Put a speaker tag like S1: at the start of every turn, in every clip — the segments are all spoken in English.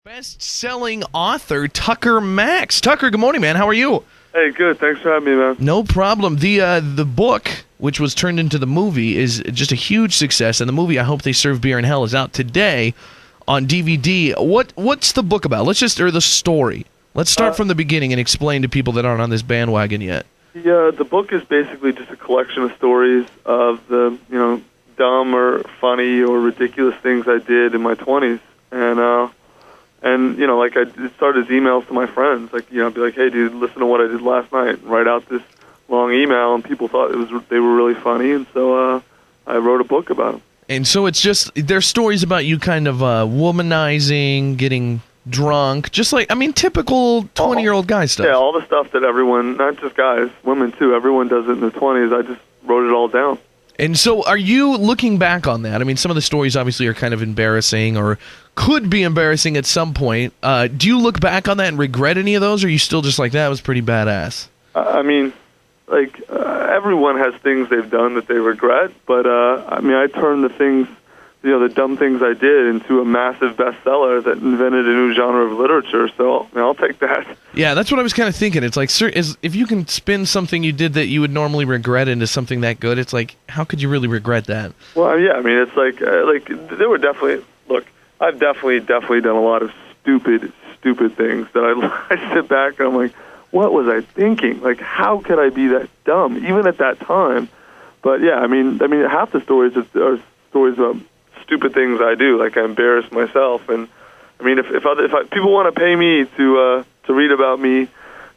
S1: Best-selling author Tucker Max. Tucker, good morning, man. How are you?
S2: Hey, good. Thanks for having me, man.
S1: No problem. The book, which was turned into the movie, is just a huge success, and the movie, I Hope They Serve Beer in Hell, is out today on DVD. What's the book about? Or the story. Let's start from the beginning and explain to people that aren't on this bandwagon yet.
S2: Yeah, the book is basically just a collection of stories of the, dumb or funny or ridiculous things I did in my 20s. And I started as emails to my friends. I'd be like, hey, dude, listen to what I did last night. And write out this long email, and people thought they were really funny, and so I wrote a book about them.
S1: And so it's just, there's stories about you kind of womanizing, getting drunk, just like, typical 20-year-old guy stuff.
S2: Yeah, all the stuff that everyone, not just guys, women too, everyone does it in their 20s. I just wrote it all down.
S1: And so are you looking back on that? Some of the stories obviously are kind of embarrassing or could be embarrassing at some point. Do you look back on that and regret any of those, or are you still just like, that was pretty badass?
S2: Everyone has things they've done that they regret, but I turned the things, the dumb things I did into a massive bestseller that invented a new genre of literature, so I'll take that.
S1: Yeah, that's what I was kind of thinking. It's like, if you can spin something you did that you would normally regret into something that good, it's like, how could you really regret that?
S2: Well, yeah, it's like there were definitely, look, I've definitely done a lot of stupid things that I sit back and I'm like, what was I thinking? Like, how could I be that dumb, even at that time? But yeah, half the stories are stories about stupid things I do. Like, I embarrass myself, and if people want to pay me to read about me,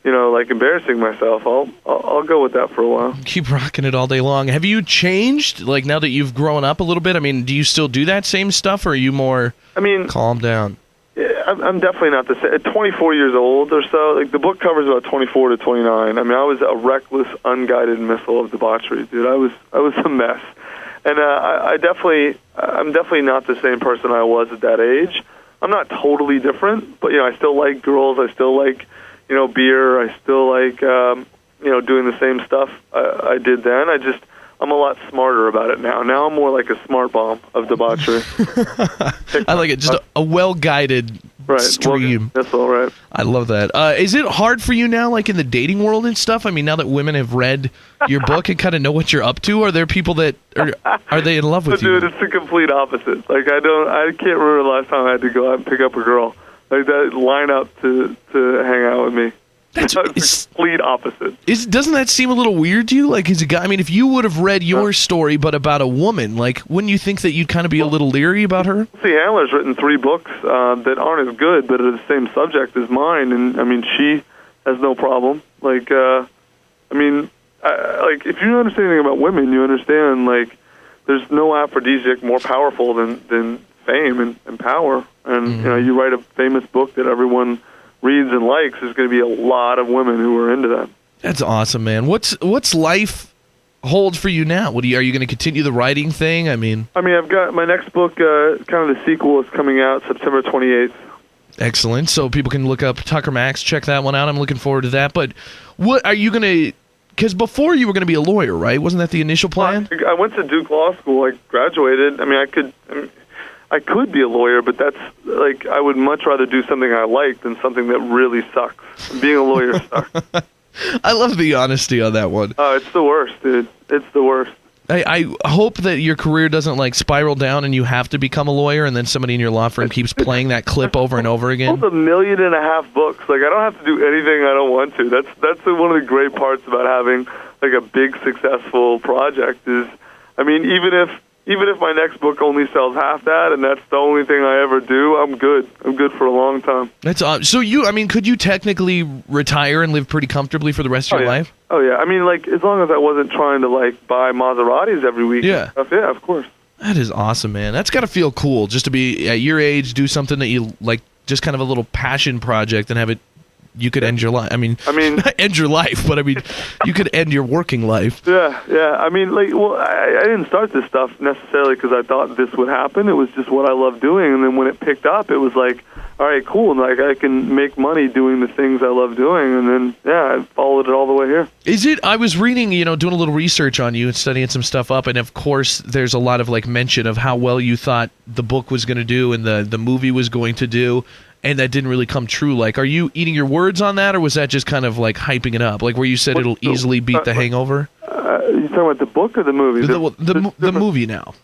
S2: embarrassing myself, I'll go with that for a while.
S1: Keep rocking it all day long. Have you changed? Like, now that you've grown up a little bit, do you still do that same stuff, or are you more calm down?
S2: Yeah, I'm definitely not the same. At 24 years old or so, like, the book covers about 24 to 29. I was a reckless, unguided missile of debauchery, dude. I was a mess. And I'm definitely not the same person I was at that age. I'm not totally different, but I still like girls. I still like beer. I still like doing the same stuff I did then. I'm a lot smarter about it now. Now I'm more like a smart bomb of debauchery.
S1: I like it. Just a well-guided stream.
S2: That's all right.
S1: I love that. Is it hard for you now, like in the dating world and stuff? Now that women have read your book and kind of know what you're up to, are there people that are they in love with you?
S2: Dude, it's the complete opposite. Like, I can't remember the last time I had to go out and pick up a girl like that, line up to hang out with me. It's the complete opposite.
S1: Doesn't that seem a little weird to you? Like, as a guy, if you would have read your story but about a woman, like, wouldn't you think that you'd kind of be a little leery about her?
S2: See, Handler's written 3 books that aren't as good, but are the same subject as mine, and she has no problem. Like, if you understand anything about women, you understand, like, there's no aphrodisiac more powerful than fame and power. And you write a famous book that everyone reads and likes, there's going to be a lot of women who are into that.
S1: That's awesome, man. What's life hold for you now? Are you going to continue the writing thing?
S2: I've got my next book, kind of the sequel, is coming out September 28th.
S1: Excellent. So people can look up Tucker Max, check that one out. I'm looking forward to that. But what are you going to... Because before you were going to be a lawyer, right? Wasn't that the initial plan?
S2: I went to Duke Law School. I graduated. I could be a lawyer, but that's, like, I would much rather do something I like than something that really sucks. Being a lawyer sucks.
S1: I love the honesty on that one.
S2: Oh, it's the worst, dude. It's the worst.
S1: I hope that your career doesn't, like, spiral down and you have to become a lawyer and then somebody in your law firm keeps playing that clip over and over again.
S2: It's 1.5 million books. Like, I don't have to do anything I don't want to. That's one of the great parts about having, like, a big, successful project is, even if my next book only sells half that, and that's the only thing I ever do, I'm good. I'm good for a long time.
S1: That's so could you technically retire and live pretty comfortably for the rest of your life?
S2: Oh, yeah. As long as I wasn't trying to, like, buy Maseratis every week.
S1: Yeah.
S2: Yeah, of course.
S1: That is awesome, man. That's got to feel cool, just to be, at your age, do something that you, like, just kind of a little passion project and have it, you could end your life. Not end your life, but you could end your working life.
S2: Yeah. I didn't start this stuff necessarily because I thought this would happen. It was just what I love doing, and then when it picked up, it was like, all right, cool. Like, I can make money doing the things I love doing, and then, I followed it all the way here.
S1: I was reading, doing a little research on you and studying some stuff up, and of course, there's a lot of, like, mention of how well you thought the book was going to do and the movie was going to do. and that didn't really come true. Like, are you eating your words on that, or was that just kind of like hyping it up? Like where you said it'll easily beat The Hangover?
S2: You talking about the book or the movie?
S1: The movie now.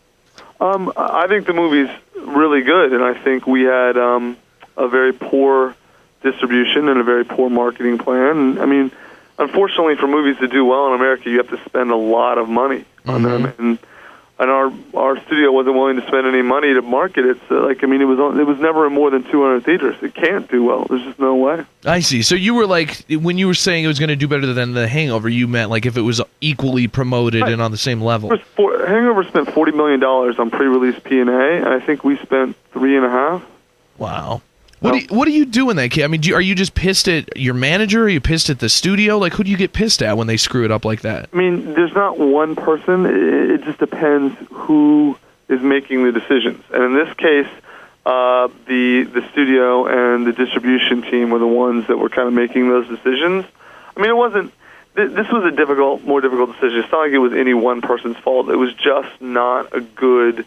S2: I think the movie's really good, and I think we had a very poor distribution and a very poor marketing plan. I mean, unfortunately, for movies to do well in America, you have to spend a lot of money on them, and our studio wasn't willing to spend any money to market it. So, like, I mean, it was never in more than 200 theaters. It can't do well. There's just no way. I
S1: see. So you were like, when you were saying it was going to do better than The Hangover, you meant like if it was equally promoted and on the same level.
S2: Hangover spent $40 million on pre-release P&A, and I think we spent $3.5.
S1: Wow. What do you do in that case? I mean, are you just pissed at your manager? Are you pissed at the studio? Like, who do you get pissed at when they screw it up like that?
S2: I mean, there's not one person. It just depends who is making the decisions. And in this case, the studio and the distribution team were the ones that were kind of making those decisions. I mean, it wasn't. This was a more difficult decision. It's not like it was any one person's fault. It was just not a good.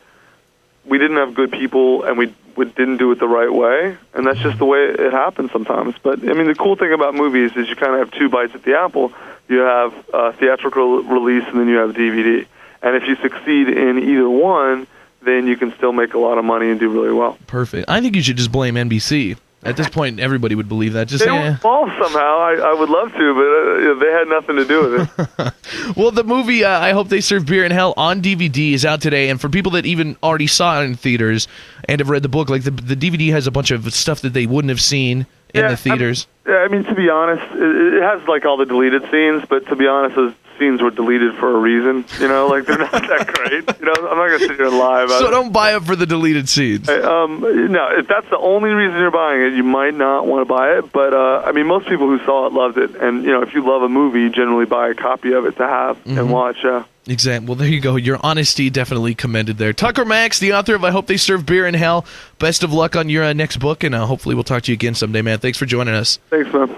S2: We didn't have good people, and we didn't do it the right way, and that's just the way it happens sometimes. But, I mean, the cool thing about movies is you kind of have two bites at the apple. You have a theatrical release, and then you have DVD. And if you succeed in either one, then you can still make a lot of money and do really well.
S1: Perfect. I think you should just blame NBC. At this point, everybody would believe that. Just
S2: they were involved somehow. I would love to, but they had nothing to do with
S1: it. Well, the movie I Hope They Serve Beer in Hell on DVD is out today, and for people that even already saw it in theaters and have read the book, like the DVD has a bunch of stuff that they wouldn't have seen in the theaters.
S2: I mean, to be honest, it has like all the deleted scenes, but to be honest, those scenes were deleted for a reason. You know, like they're not that great. You know, I'm not gonna sit here and lie about it.
S1: So don't buy it for the deleted scenes.
S2: No, if that's the only reason you're buying it, you might not want to buy it. But I mean, most people who saw it loved it, and you know, if you love a movie, you generally buy a copy of it to have and watch.
S1: Exactly. Well, there you go. Your honesty definitely commended there. Tucker Max, the author of I Hope They Serve Beer in Hell. Best of luck on your next book, and hopefully we'll talk to you again someday, man. Thanks for joining us.
S2: Thanks, man.